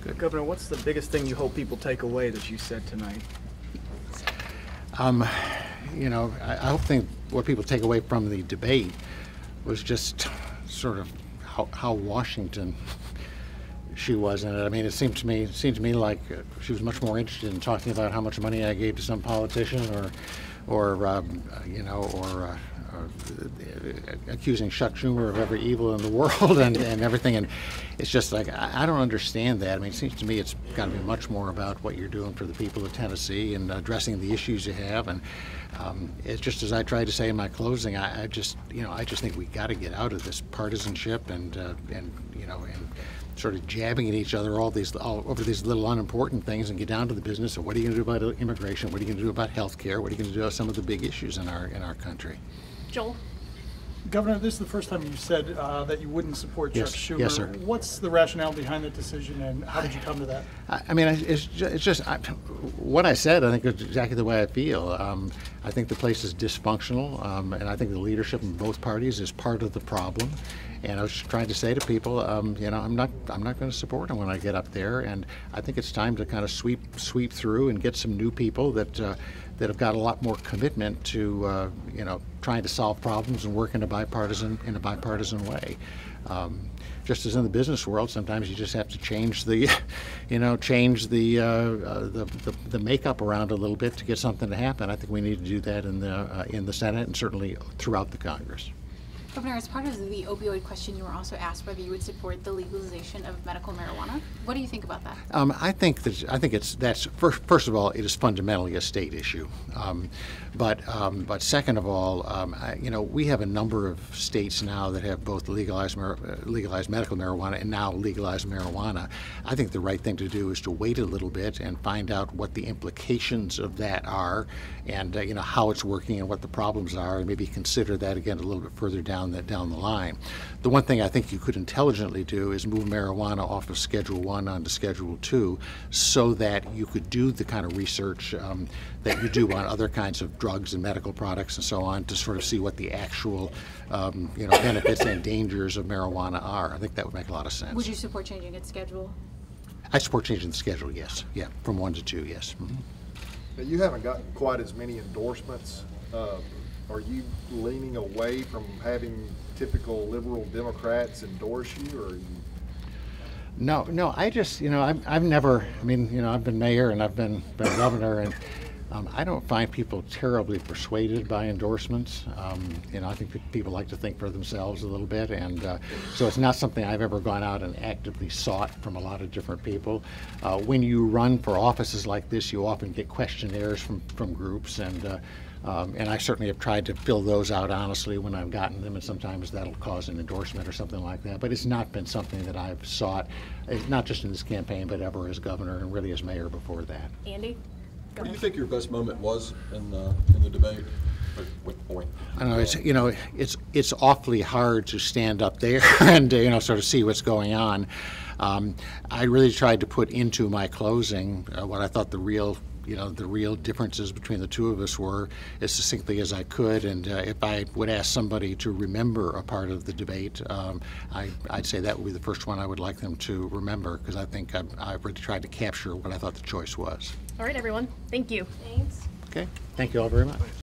Good. Governor, what's the biggest thing you hope people take away that you said tonight? You know, I hope what people take away from the debate was just sort of how Washington she was in it. I mean, it seemed to me like she was much more interested in talking about how much money I gave to some politician, or accusing Chuck Schumer of every evil in the world and everything. And it's just like, I don't understand that. I mean, it seems to me it's got to be much more about what you're doing for the people of Tennessee and addressing the issues you have. And it's just as I tried to say in my closing, I just think we got to get out of this partisanship and sort of jabbing at each other all over these little unimportant things, and get down to the business of what are you going to do about immigration, what are you going to do about health care, what are you going to do about some of the big issues in our country. Joel? Governor, this is the first time you said that you wouldn't support Chuck Schumer. Yes, sir. What's the rationale behind the decision, and how did you come to that? I mean, it's just what I said. I think it's exactly the way I feel. I think the place is dysfunctional, and I think the leadership in both parties is part of the problem. And I was just trying to say to people, I'm not going to support him when I get up there. And I think it's time to kind of sweep through and get some new people that have got a lot more commitment to trying to solve problems and work in a bipartisan way. Just as in the business world, sometimes you just have to change the makeup around a little bit to get something to happen. I think we need to do that in the Senate and certainly throughout the Congress. Governor, as part of the opioid question, you were also asked whether you would support the legalization of medical marijuana. What do you think about that? I think that's first of all, it is fundamentally a state issue, but second of all, we have a number of states now that have both legalized medical marijuana and now legalized marijuana. I think the right thing to do is to wait a little bit and find out what the implications of that are, and how it's working and what the problems are, and maybe consider that again a little bit further down the line. The one thing I think you could intelligently do is move marijuana off of Schedule 1 onto Schedule 2, so that you could do the kind of research that you do on other kinds of drugs and medical products and so on, to sort of see what the actual benefits and dangers of marijuana are. I think that would make a lot of sense. Would you support changing its schedule? I support changing the schedule, yes. Yeah, from 1 to 2, yes. Mm-hmm. Now, you haven't gotten quite as many endorsements. Are you leaning away from having typical liberal Democrats endorse you, or are you? No. I just, I've never. I mean, I've been mayor and I've been governor, and I don't find people terribly persuaded by endorsements. I think people like to think for themselves a little bit, and so it's not something I've ever gone out and actively sought from a lot of different people. When you run for offices like this, you often get questionnaires from groups, and I certainly have tried to fill those out honestly when I've gotten them, and sometimes that'll cause an endorsement or something like that. But it's not been something that I've sought, not just in this campaign, but ever as governor and really as mayor before that. Andy? What do you think your best moment was in the debate? What point? I don't know. It's awfully hard to stand up there and sort of see what's going on. I really tried to put into my closing what I thought the real differences between the two of us were, as succinctly as I could. And if I would ask somebody to remember a part of the debate, I'd say that would be the first one I would like them to remember, because I think I've really tried to capture what I thought the choice was. All right, everyone. Thank you. Thanks. Okay. Thank you all very much.